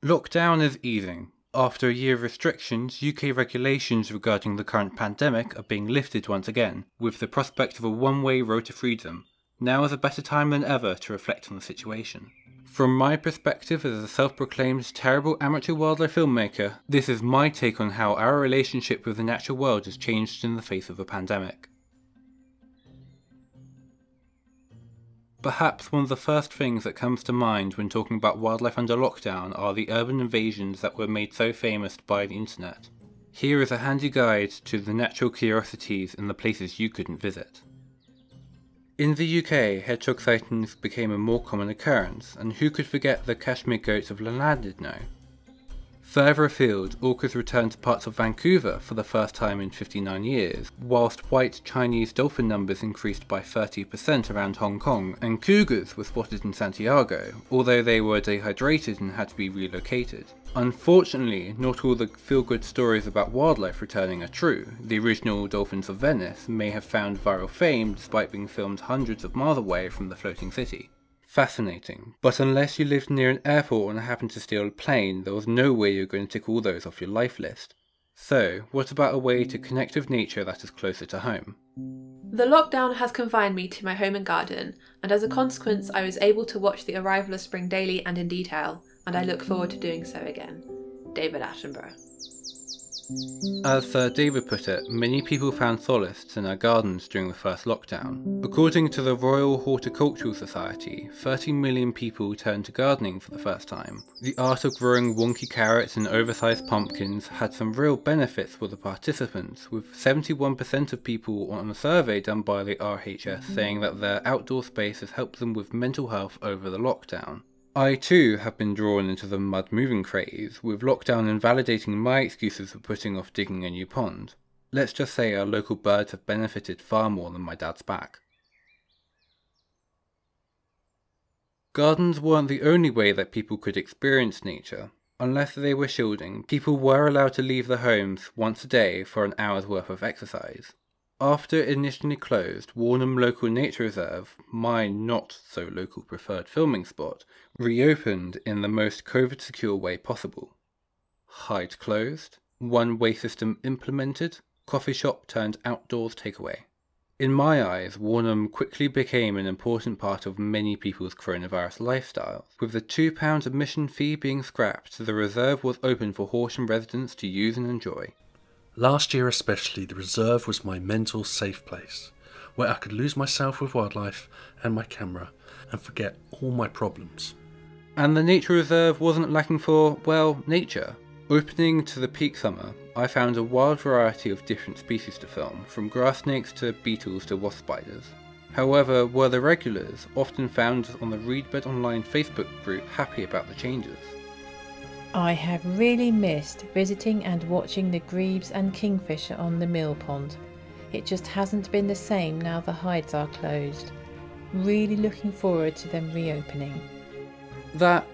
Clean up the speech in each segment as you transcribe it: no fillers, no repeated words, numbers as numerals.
Lockdown is easing. After a year of restrictions, UK regulations regarding the current pandemic are being lifted once again, with the prospect of a one-way road to freedom. Now is a better time than ever to reflect on the situation. From my perspective as a self-proclaimed terrible amateur wildlife filmmaker, this is my take on how our relationship with the natural world has changed in the face of a pandemic. Perhaps one of the first things that comes to mind when talking about wildlife under lockdown are the urban invasions that were made so famous by the internet. Here is a handy guide to the natural curiosities in the places you couldn't visit. In the UK, hedgehog sightings became a more common occurrence, and who could forget the Kashmir goats of Llandudno? Further afield, orcas returned to parts of Vancouver for the first time in 59 years, whilst white Chinese dolphin numbers increased by 30% around Hong Kong, and cougars were spotted in Santiago, although they were dehydrated and had to be relocated. Unfortunately, not all the feel-good stories about wildlife returning are true. The original Dolphins of Venice may have found viral fame despite being filmed hundreds of miles away from the floating city. Fascinating, but unless you lived near an airport and happened to steal a plane, there was no way you're going to tick all those off your life list. So, what about a way to connect with nature that is closer to home? The lockdown has confined me to my home and garden, and as a consequence I was able to watch the arrival of spring daily and in detail, and I look forward to doing so again. David Attenborough. As Sir David put it, many people found solace in our gardens during the first lockdown. According to the Royal Horticultural Society, 30 million people turned to gardening for the first time. The art of growing wonky carrots and oversized pumpkins had some real benefits for the participants, with 71% of people on a survey done by the RHS saying that their outdoor space has helped them with mental health over the lockdown. I too have been drawn into the mud moving craze, with lockdown invalidating my excuses for putting off digging a new pond. Let's just say our local birds have benefited far more than my dad's back. Gardens weren't the only way that people could experience nature. Unless they were shielding, people were allowed to leave their homes once a day for an hour's worth of exercise. After initially closed, Warnham Local Nature Reserve, my not-so-local preferred filming spot, reopened in the most COVID-secure way possible. Hide closed, one-way system implemented, coffee shop turned outdoors takeaway. In my eyes, Warnham quickly became an important part of many people's coronavirus lifestyles. With the £2 admission fee being scrapped, the reserve was open for Horsham residents to use and enjoy. Last year especially, the reserve was my mental safe place, where I could lose myself with wildlife and my camera and forget all my problems. And the nature reserve wasn't lacking for, well, nature. Opening to the peak summer, I found a wide variety of different species to film, from grass snakes to beetles to wasp spiders. However, were the regulars, often found on the Readbed Online Facebook group, happy about the changes? I have really missed visiting and watching the grebes and kingfisher on the mill pond. It just hasn't been the same now the hides are closed. Really looking forward to them reopening. That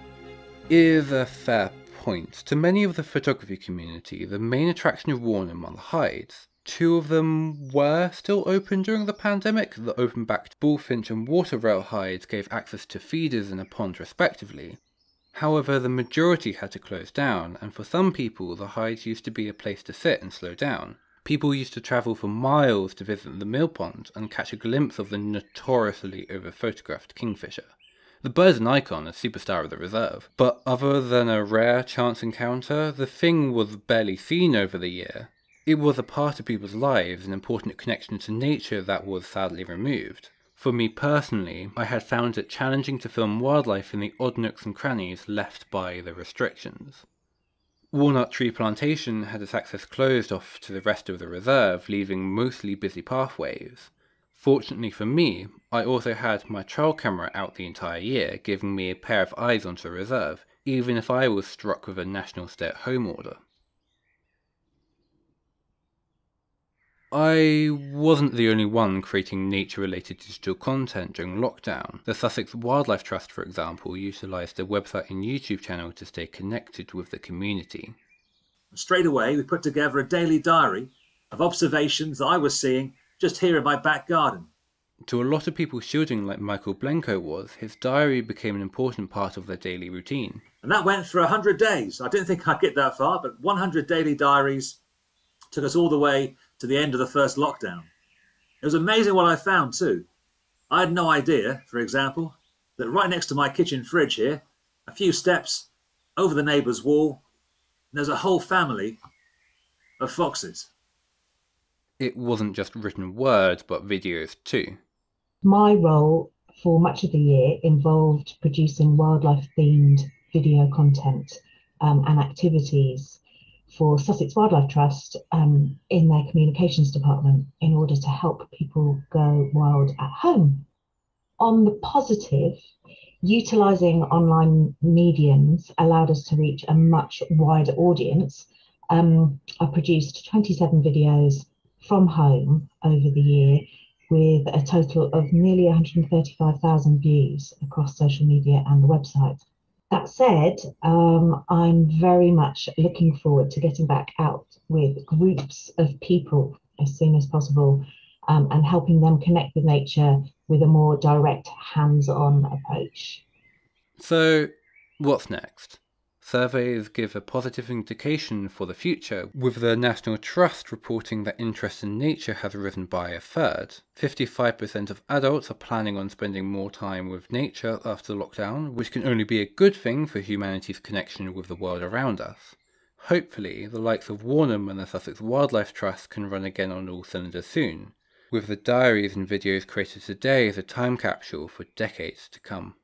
is a fair point. To many of the photography community, the main attraction of Warnham are the hides. Two of them were still open during the pandemic. The open-backed bullfinch and water rail hides gave access to feeders in a pond respectively. However, the majority had to close down, and for some people the hides used to be a place to sit and slow down. People used to travel for miles to visit the mill pond and catch a glimpse of the notoriously over-photographed kingfisher. The bird's an icon, a superstar of the reserve, but other than a rare chance encounter, the thing was barely seen over the year. It was a part of people's lives, an important connection to nature that was sadly removed. For me personally, I had found it challenging to film wildlife in the odd nooks and crannies left by the restrictions. Walnut Tree Plantation had its access closed off to the rest of the reserve, leaving mostly busy pathways. Fortunately for me, I also had my trail camera out the entire year, giving me a pair of eyes onto the reserve, even if I was struck with a national stay-at-home order. I wasn't the only one creating nature-related digital content during lockdown. The Sussex Wildlife Trust, for example, utilised a website and YouTube channel to stay connected with the community. Straight away, we put together a daily diary of observations that I was seeing just here in my back garden. To a lot of people's children, like Michael Blencowe was, his diary became an important part of their daily routine. And that went for 100 days. I didn't think I'd get that far, but 100 daily diaries took us all the way to the end of the first lockdown. It was amazing what I found too. I had no idea, for example, that right next to my kitchen fridge here, a few steps over the neighbour's wall, there's a whole family of foxes. It wasn't just written word, but videos too. My role for much of the year involved producing wildlife-themed video content and activities for Sussex Wildlife Trust in their communications department in order to help people go wild at home. On the positive, utilising online mediums allowed us to reach a much wider audience. I produced 27 videos from home over the year, with a total of nearly 135,000 views across social media and the website. That said, I'm very much looking forward to getting back out with groups of people as soon as possible and helping them connect with nature with a more direct, hands-on approach. So, what's next? Surveys give a positive indication for the future, with the National Trust reporting that interest in nature has risen by a third. 55% of adults are planning on spending more time with nature after lockdown, which can only be a good thing for humanity's connection with the world around us. Hopefully, the likes of Warnham and the Sussex Wildlife Trust can run again on all cylinders soon, with the diaries and videos created today as a time capsule for decades to come.